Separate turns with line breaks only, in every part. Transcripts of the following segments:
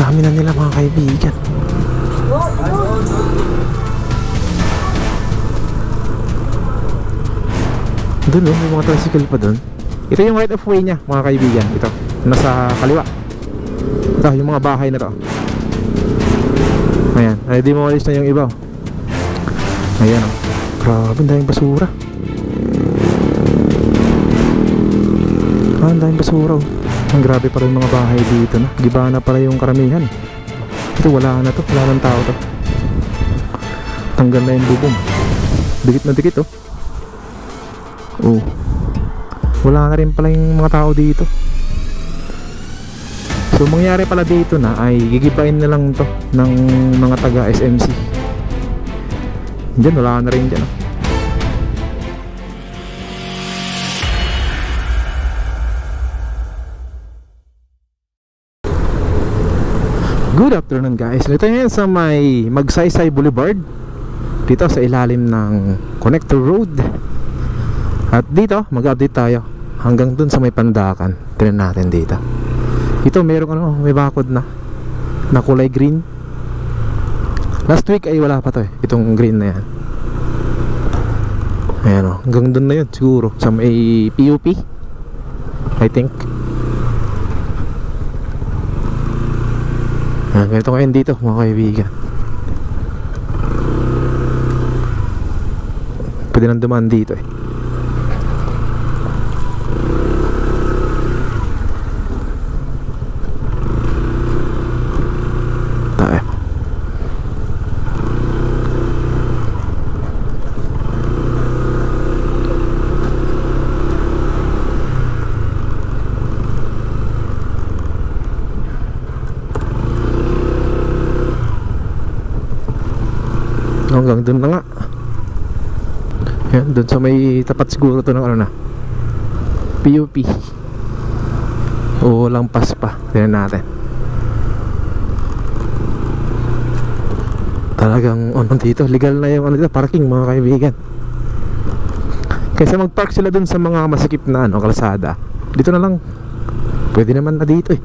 Dami na nila mga kaibigan. Doon may mga tricycle pa doon. Ito yung right of way niya mga kaibigan. Ito, nasa kaliwa. Ito, yung mga bahay na to. Ayan, demolish na yung iba. Ayan oh. Grabe, ang daming basura. Ang daming basura oh. Ang grabe pa rin mga bahay dito na. Giba na pala yung karamihan. Ito wala na to, wala ng tao to. Tanggal na yung bubong. Dikit na dikit oh. Oh. Wala na rin pala yung mga tao dito. So mangyari pala dito na ay gigibain na lang to ng mga taga SMC. Diyan wala na rin dyan oh. Good afternoon guys. Dito ngayon sa may Magsaysay Boulevard, dito sa ilalim ng Connector Road. At dito mag-update tayo hanggang dun sa may Pandakan. Tingnan natin dito. Ito merong ano, may bakod na kulay green. Last week ay wala pa to eh, itong green na yan. Ayan o, hanggang dun na yun siguro sa may PUP I think. Ayan, ganito ngayon dito mga kaibigan. Pwede nang dumaan dito eh. Hanggang dun na nga. Yan, dun sa may tapat siguro to ng ano na PUP o lampas pa. Tignan natin. Talagang ano dito, legal na yung ano dito, parking mga kaibigan. Kaysa mag-park sila dun sa mga masikip na ano, kalsada, dito na lang. Pwede naman na dito eh.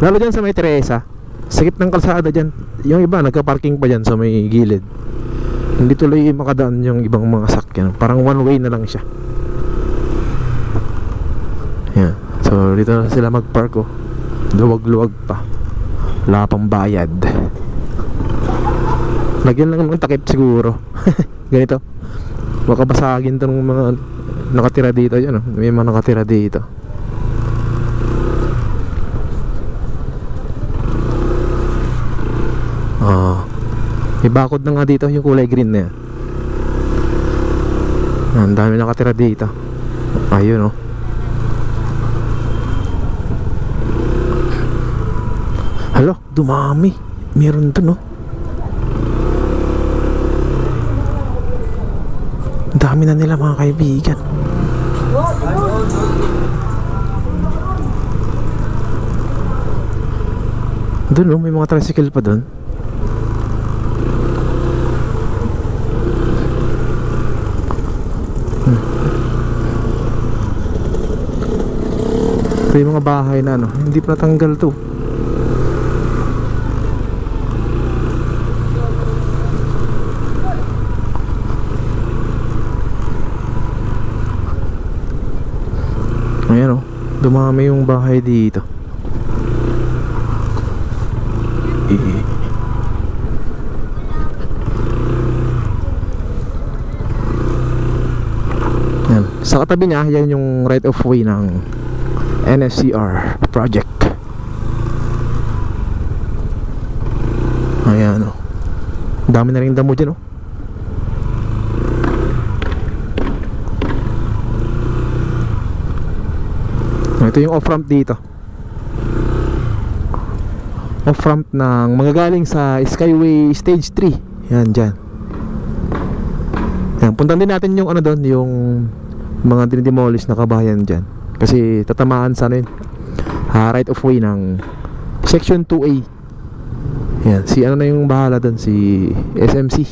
Lalo dyan sa may Teresa, sikip ng kalsada dyan. Yung iba nagka-parking pa dyan sa may gilid. Hindi tuloy makadaan yung ibang mga sakyan. Parang one way na lang siya. Yan. So dito na sila mag-park oh. Luwag-luwag pa. Wala pang bayad. Lagyan lang ng takip siguro. Ganito. Baka basagin itong mga nakatira dito. Yan oh. May mga nakatira dito. May bakod na nga dito yung kulay green na yan. Ang dami nakatira dito. Ayun oh. Hala, dumami. Meron dun oh. Ang dami na nila mga kaibigan. Dun oh, may mga tricycle pa dun. Ito yung mga bahay na ano, hindi pa natanggal to. Ayan o, dumami yung bahay dito. Yan. Sa katabi niya, yan yung right of way ng NSCR project. Ayan o, dami na rin damo dyan o. Ito yung off-ramp dito. Off-ramp ng magagaling sa Skyway Stage 3. Yan dyan. Yan, puntan din natin yung ano doon, yung mga dinidemolish na kabahayan dyan. Kasi tatamaan sana yun, right of way ng Section 2A. Yan, si ano na yung bahala doon, si SMC.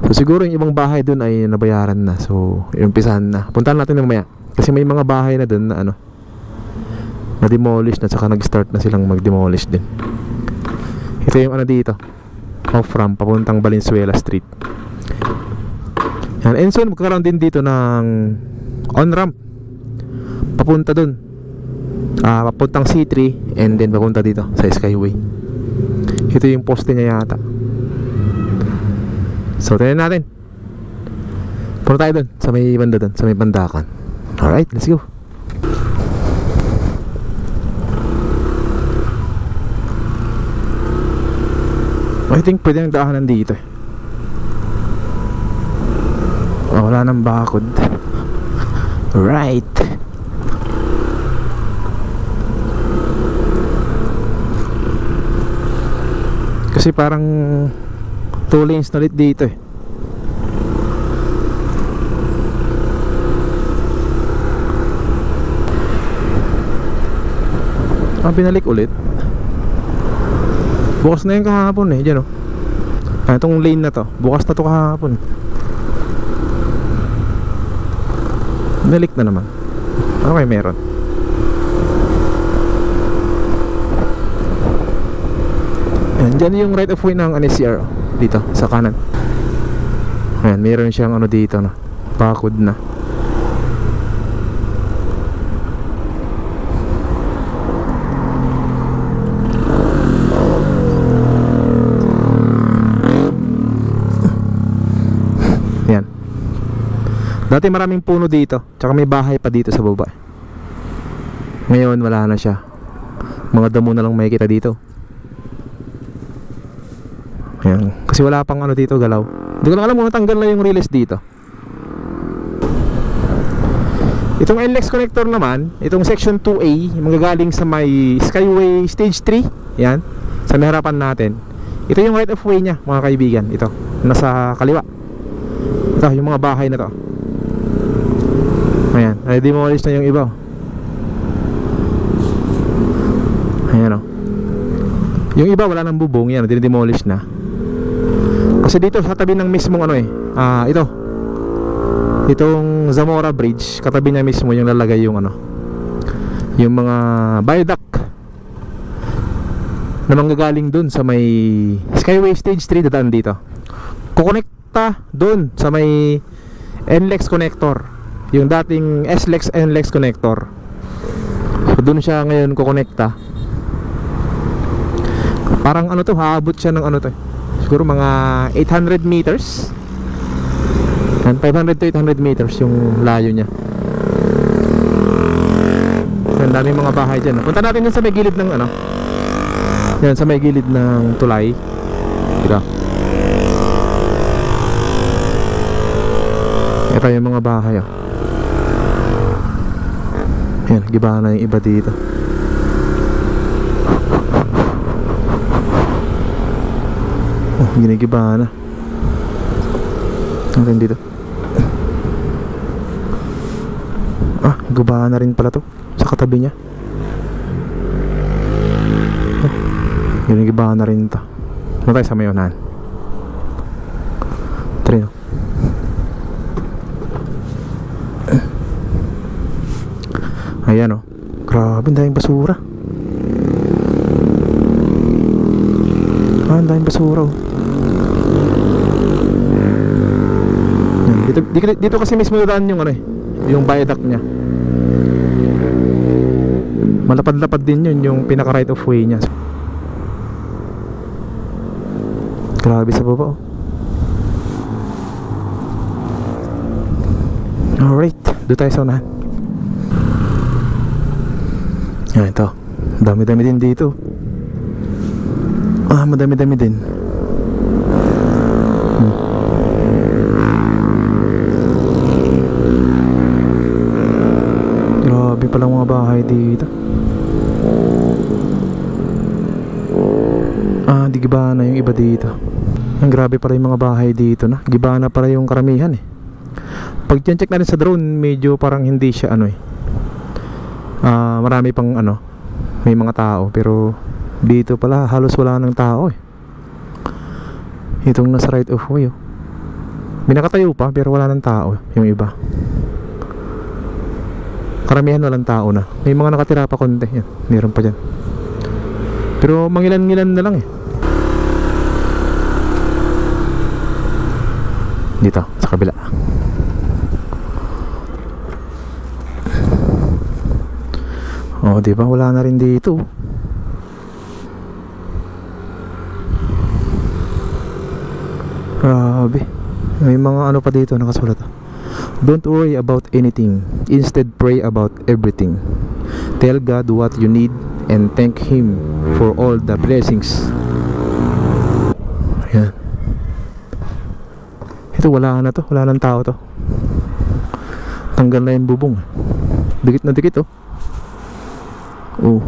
So siguro yung ibang bahay doon ay nabayaran na. So yung umpisahan na. Puntahan natin ng maya. Kasi may mga bahay na doon na ano, na-demolish na, saka nag-start na silang mag-demolish din. Ito yung ano dito, off-ramp papuntang Valenzuela Street. Yan. And soon magkakaroon din dito ng on-ramp papunta dun, papuntang C3, and then papunta dito sa Skyway. Ito yung poste niya yata. So tingnan natin. Punta tayo dun sa may banda dun, sa may bandakan. Alright, let's go. I think pwede nang daanan dito eh. Wala nang bakod. Right. Kasi parang 2 lanes na ulit dito eh. Binalik ulit. Bukas na yung kahapon eh. Diyan o. Itong lane na to, bukas na to kahapon. Binalik na naman. Okay, meron. Ayan, dyan yung right of way ng NSCR dito, sa kanan. Ayan, meron siyang ano dito na bakod na. Ayan. Dati maraming puno dito, tsaka may bahay pa dito sa baba. Ngayon wala na siya. Mga damo na lang makikita dito. Ayan. Kasi wala pang ano dito, galaw. Hindi ko lang alam kung natanggal na yung release dito. Itong NLEX connector naman, itong section 2A, manggagaling sa may Skyway Stage 3. Yan, sa may harapan natin. Ito yung right of way niya, mga kaibigan. Ito, nasa kaliwa. Ito, yung mga bahay na to. Ayan, demolish na yung iba. Ayan o. Yung iba wala nang bubong, yan, dinidemolish na. Kasi dito sa tabi ng mismong ano eh, itong Zamora Bridge, katabi niya mismo yung lalagay yung ano, yung mga viaduct na manggagaling dun sa may Skyway Stage 3, dadaan dito. Kukonekta dun sa may NLEX connector, yung dating SLEX NLEX connector. So dun siya ngayon kukonekta. Parang ano to, haabot siya ng ano to, siguro mga 800 meters. 500 to 800 meters yung layo niya. Ang daming mga bahay dyan. Punta natin dun sa may gilid ng ano, yan, sa may gilid ng tulay. Dito. Ito yung mga bahay oh. Yan, giba na yung iba dito. Oh, ginigiba na. Hanggang dito. Ah, guba na rin pala to sa katabi niya. Oh, ginigiba na rin to. Ano tayo sa mayonan? Trino. Ayan oh. Grabe, ang daming basura. Ang daming basura oh. Dito kasi mismo daan yung ano eh, yung viaduct niya. Malapad-lapad din yun, yung pinaka right of way niya. Grabe sa baba oh. Alright, doon tayo sa unahan. Yan ito, dami-dami din dito. Ah, madami-dami din. Grabe pala mga bahay dito. Ah, di giba na yung iba dito. Ang grabe pala yung mga bahay dito na. Giba na pala yung karamihan eh. Pag check natin sa drone, medyo parang hindi siya ano eh. Marami pang ano, may mga tao, pero dito pala halos wala nang tao eh. Itong nasa right of way oh. May nakatayo pa pero wala nang tao yung iba. Karamihan walang tao na. May mga nakatira pa konti. Yan, meron pa dyan. Pero mangilan-ngilan na lang eh. Dito, sa kabila. Oh, di ba? Wala na rin dito. Grabe. May mga ano pa dito nakasulat. Don't worry about anything. Instead, pray about everything. Tell God what you need and thank Him for all the blessings. Ayan. Ito, wala na to. Wala nang tao to. Tanggal na yung bubong. Dikit na dikit oh. Oh.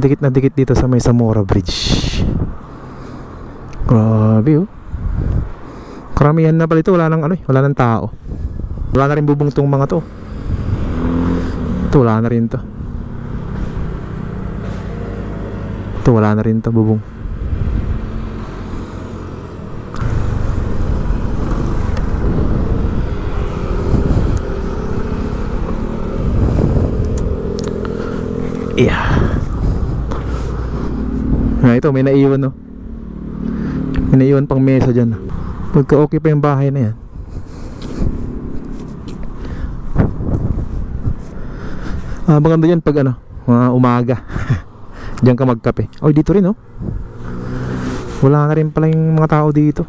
Dikit na dikit dito sa may Zamora Bridge. Grabe oh. Karamihan na pala ito, wala nang ano, wala nang tao. Wala na rin bubong tong mga to. Ito wala na rin to. Ito wala na rin to bubong. Yeah. Ito may naiwan no. May naiwan pang mesa dyan. Pagka-okay pa yung bahay na yan. Maganda yan pag ano, umaga. Diyan ka magkape. Oh, dito rin oh. Wala na rin pala yung mga tao dito.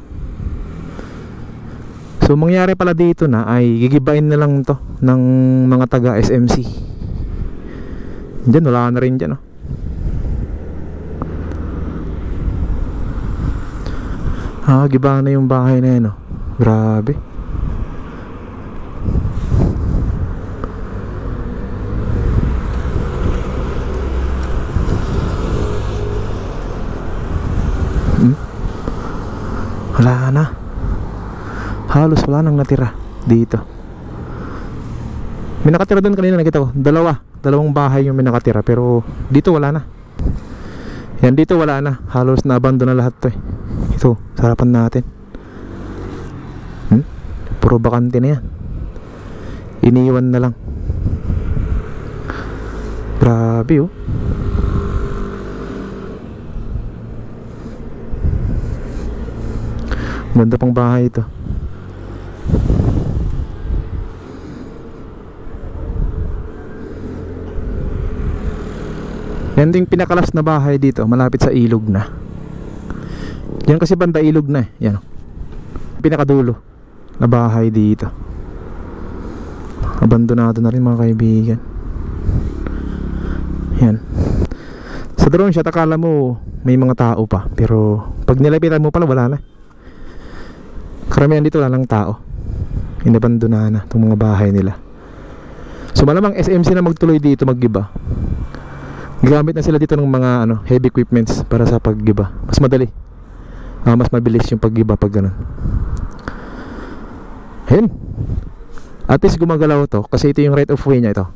So mangyari pala dito na ay gigibain na lang to ng mga taga SMC. Diyan wala na rin dyan oh. Gibang na yung bahay na yan oh. Grabe. Wala na. Halos wala nang natira dito. May nakatira doon kanina, nakita ko. Dalawang bahay yung may nakatira. Pero dito wala na. Yan, dito wala na. Halos na-abandon na lahat to eh. Ito, sarapan natin. Puro bakante na yan. Iniwan na lang. Grabe oh. Ganda pang bahay ito. Yan yung pinakalas na bahay dito, malapit sa ilog na. Yan kasi banda ilog na eh. Yan. Pinakadulo na bahay dito. Abandonado na rin mga kaibigan. Yan. Sa drone shot akala mo may mga tao pa, pero pag nilapitan mo pala wala na. Karamihan dito wala lang tao. Inabandona na itong mga bahay nila. So malamang SMC na magtuloy dito maggiba. Gamit na sila dito ng mga heavy equipments para sa paggiba. Mas madali. Mas mabilis yung paggiba pag ganun. Ayun. At least gumagalaw to kasi ito yung right of way niya ito.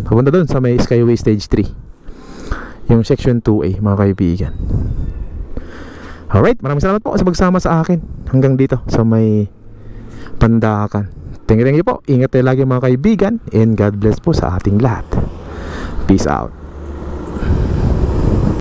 Papunta doon sa may Skyway Stage 3. Yung section 2A mga kaibigan. Alright, maraming salamat po sa pagsama sa akin hanggang dito sa may Pandakan. Thank you po. Ingat tayo lagi mga kaibigan and God bless po sa ating lahat. Peace out.